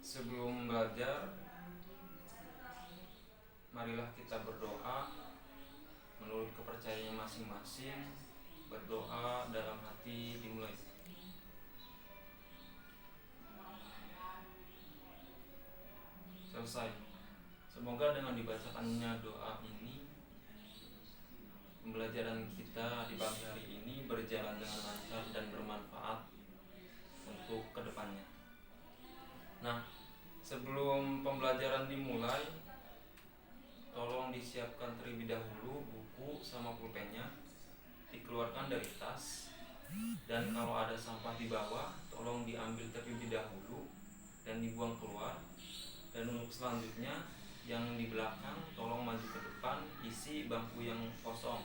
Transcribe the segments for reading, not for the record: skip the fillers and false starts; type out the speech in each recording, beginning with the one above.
Sebelum belajar, marilah kita berdoa menurut kepercayaan masing-masing. Berdoa dalam hati dimulai. Selesai. Semoga dengan dibacakannya doa ini, pembelajaran kita di pagi hari ini berjalan dengan lancar dan bermanfaat untuk kedepannya. Nah, sebelum pembelajaran dimulai, tolong disiapkan terlebih dahulu buku sama pulpennya, dikeluarkan dari tas, dan kalau ada sampah di bawah, tolong diambil terlebih dahulu dan dibuang keluar. Dan untuk selanjutnya, yang di belakang tolong maju ke depan, isi bangku yang kosong.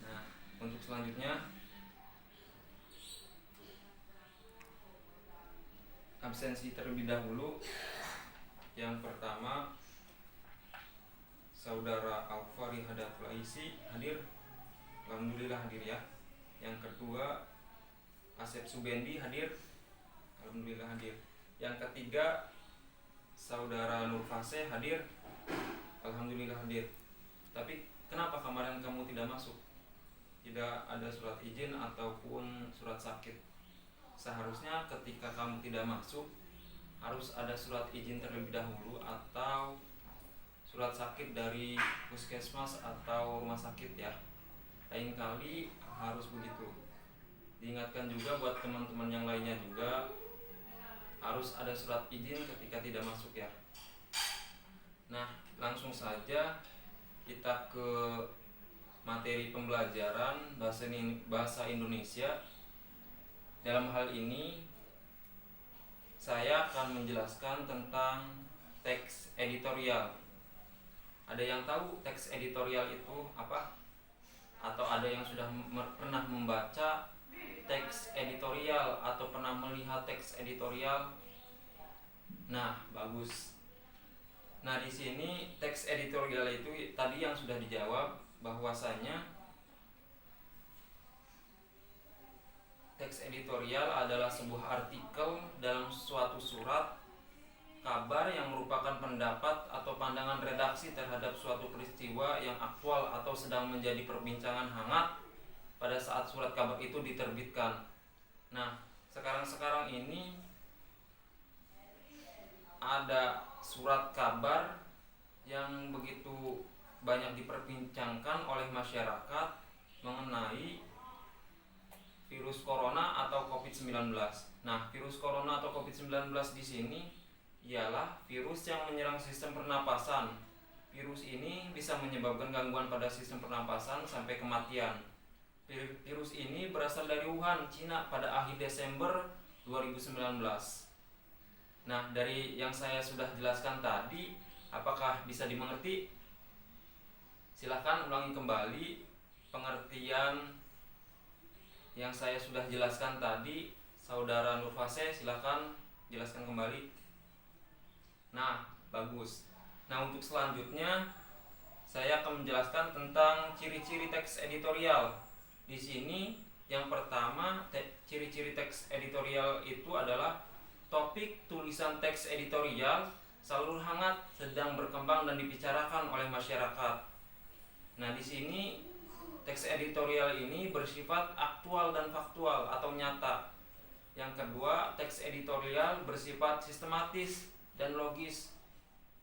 Nah, untuk selanjutnya, absensi terlebih dahulu. Yang pertama, Saudara Alfari Hadaful Aisi hadir. Alhamdulillah hadir ya. Yang kedua, Asep Subendi hadir. Alhamdulillah hadir. Yang ketiga, Saudara Nur Fase hadir. Alhamdulillah hadir. Tapi kenapa kemarin kamu tidak masuk? Tidak ada surat izin ataupun surat sakit. Seharusnya ketika kamu tidak masuk, harus ada surat izin terlebih dahulu atau surat sakit dari puskesmas atau rumah sakit ya. Lain kali harus begitu. Diingatkan juga buat teman-teman yang lainnya juga, harus ada surat izin ketika tidak masuk ya. Nah, langsung saja kita ke materi pembelajaran bahasa Indonesia. Dalam hal ini saya akan menjelaskan tentang teks editorial. Ada yang tahu teks editorial itu apa? Atau ada yang sudah pernah membaca teks editorial atau pernah melihat teks editorial? Nah, bagus. Nah, di sini teks editorial itu tadi yang sudah dijawab, bahwasanya teks editorial adalah sebuah artikel dalam suatu surat kabar yang merupakan pendapat atau pandangan redaksi terhadap suatu peristiwa yang aktual atau sedang menjadi perbincangan hangat pada saat surat kabar itu diterbitkan. Nah, sekarang ini ada surat kabar yang begitu banyak diperbincangkan oleh masyarakat mengenai virus corona atau COVID-19. Nah, virus corona atau COVID-19 di sini ialah virus yang menyerang sistem pernapasan. Virus ini bisa menyebabkan gangguan pada sistem pernapasan sampai kematian. Virus ini berasal dari Wuhan, Cina pada akhir Desember 2019. Nah, dari yang saya sudah jelaskan tadi, apakah bisa dimengerti? Silahkan ulangi kembali pengertian yang saya sudah jelaskan tadi. Saudara Nur Fase, silahkan jelaskan kembali. Nah, bagus. Nah, untuk selanjutnya saya akan menjelaskan tentang ciri-ciri teks editorial. Di sini yang pertama, ciri-ciri teks editorial itu adalah topik tulisan teks editorial selalu hangat, sedang berkembang dan dibicarakan oleh masyarakat. Nah, di sini teks editorial ini bersifat aktual dan faktual atau nyata. Yang kedua, teks editorial bersifat sistematis dan logis.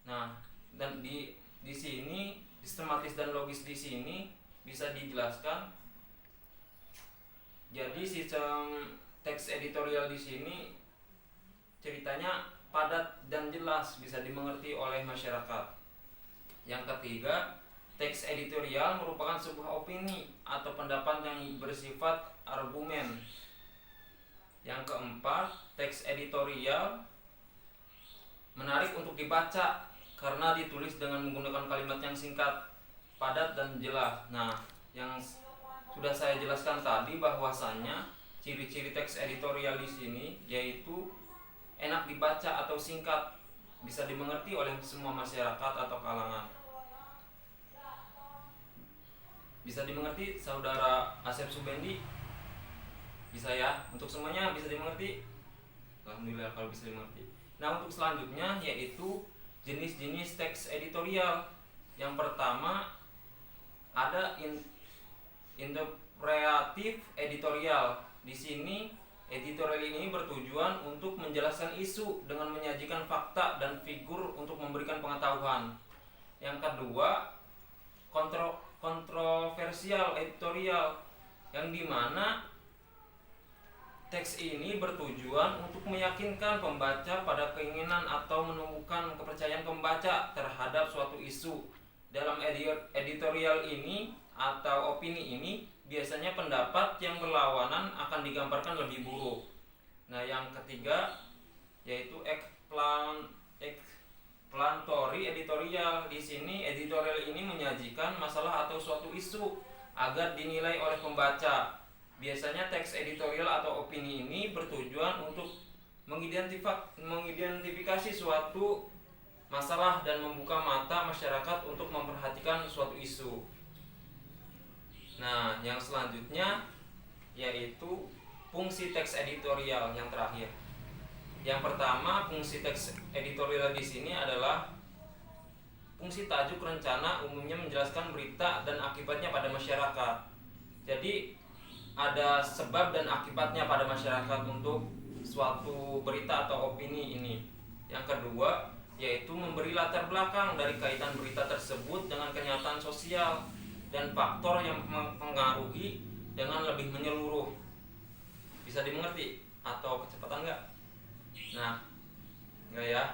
Nah, dan di sini sistematis dan logis di sini bisa dijelaskan. Jadi sistem teks editorial di sini ceritanya padat dan jelas, bisa dimengerti oleh masyarakat. Yang ketiga, teks editorial merupakan sebuah opini atau pendapat yang bersifat argumen. Yang keempat, teks editorial menarik untuk dibaca karena ditulis dengan menggunakan kalimat yang singkat, padat dan jelas. Nah, yang sudah saya jelaskan tadi bahwasannya ciri-ciri teks editorial di sini yaitu enak dibaca atau singkat, bisa dimengerti oleh semua masyarakat atau kalangan. Bisa dimengerti Saudara Asep Subendi? Bisa ya? Untuk semuanya bisa dimengerti? Alhamdulillah kalau bisa dimengerti. Nah, untuk selanjutnya yaitu jenis-jenis teks editorial. Yang pertama ada interpretif editorial. Di sini editorial ini bertujuan untuk menjelaskan isu dengan menyajikan fakta dan figur untuk memberikan pengetahuan. Yang kedua, kontroversial editorial, yang dimana teks ini bertujuan untuk meyakinkan pembaca pada keinginan atau menumbuhkan kepercayaan pembaca terhadap suatu isu. Dalam editorial ini atau opini ini, biasanya pendapat yang berlawanan akan digambarkan lebih buruk. Nah, yang ketiga yaitu explanatory editorial. Di sini editorial ini menyajikan masalah atau suatu isu agar dinilai oleh pembaca. Biasanya teks editorial atau opini ini bertujuan untuk mengidentifikasi suatu masalah dan membuka mata masyarakat untuk memperhatikan suatu isu. Nah, yang selanjutnya yaitu fungsi teks editorial yang terakhir. Yang pertama, fungsi teks editorial di sini adalah fungsi tajuk rencana umumnya menjelaskan berita dan akibatnya pada masyarakat. Jadi ada sebab dan akibatnya pada masyarakat untuk suatu berita atau opini ini. Yang kedua yaitu memberi latar belakang dari kaitan berita tersebut dengan kenyataan sosial dan faktor yang mempengaruhi dengan lebih menyeluruh. Bisa dimengerti atau kecepatan enggak? Nah, enggak ya.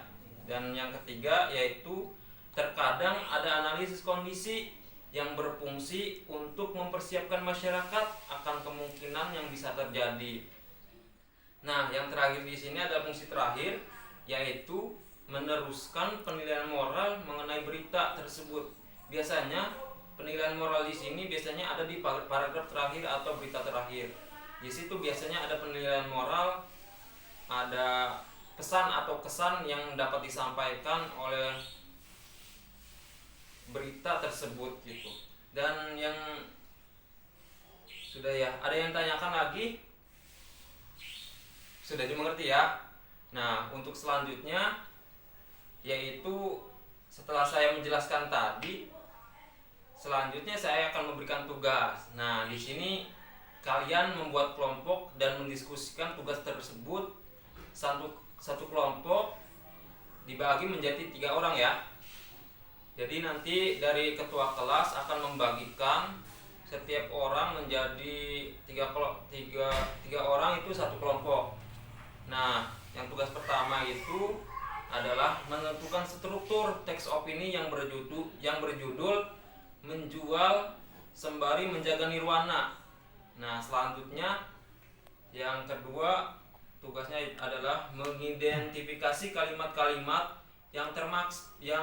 Dan yang ketiga yaitu terkadang ada analisis kondisi yang berfungsi untuk mempersiapkan masyarakat akan kemungkinan yang bisa terjadi. Nah, yang terakhir di sini ada fungsi terakhir yaitu meneruskan penilaian moral mengenai berita tersebut. Biasanya penilaian moral di sini biasanya ada di paragraf terakhir atau berita terakhir. Di situ biasanya ada penilaian moral, ada pesan atau kesan yang dapat disampaikan oleh berita tersebut gitu. Dan yang sudah ya, ada yang tanyakan lagi? Sudah dimengerti ya? Nah, untuk selanjutnya yaitu setelah saya menjelaskan tadi, selanjutnya saya akan memberikan tugas. Nah, di sini kalian membuat kelompok dan mendiskusikan tugas tersebut. Satu kelompok dibagi menjadi 3 orang ya. Jadi nanti dari ketua kelas akan membagikan setiap orang menjadi 3 orang, itu satu kelompok. Nah, yang tugas pertama itu adalah menentukan struktur teks opini yang berjudul menjual sembari menjaga nirwana. Nah, selanjutnya yang kedua tugasnya adalah mengidentifikasi kalimat-kalimat yang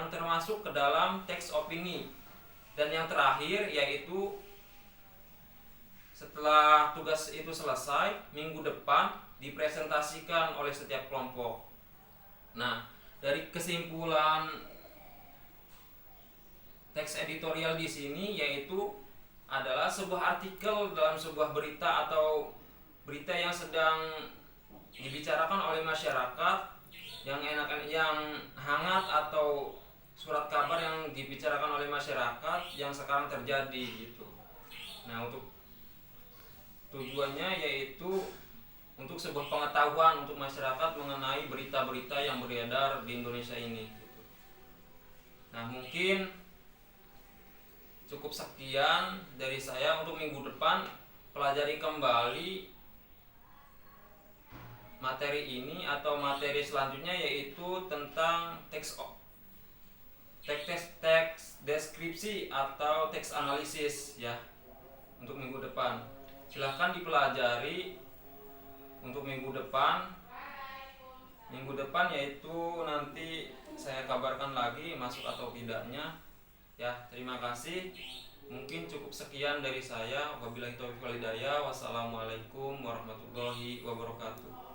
termasuk ke dalam teks opini. Dan yang terakhir yaitu setelah tugas itu selesai, minggu depan dipresentasikan oleh setiap kelompok. Nah, dari kesimpulan teks editorial di sini yaitu adalah sebuah artikel dalam sebuah berita atau berita yang sedang dibicarakan oleh masyarakat, yang hangat, atau surat kabar yang dibicarakan oleh masyarakat yang sekarang terjadi gitu. Nah, untuk tujuannya yaitu untuk sebuah pengetahuan untuk masyarakat mengenai berita-berita yang beredar di Indonesia ini gitu. Nah, mungkin cukup sekian dari saya untuk minggu depan. Pelajari kembali materi ini atau materi selanjutnya yaitu tentang teks deskripsi atau teks analisis ya, untuk minggu depan. Silahkan dipelajari untuk minggu depan. Minggu depan yaitu nanti saya kabarkan lagi masuk atau tidaknya ya. Terima kasih. Mungkin cukup sekian dari saya. Wabillahi taufiq wal hidayah. Wassalamualaikum warahmatullahi wabarakatuh.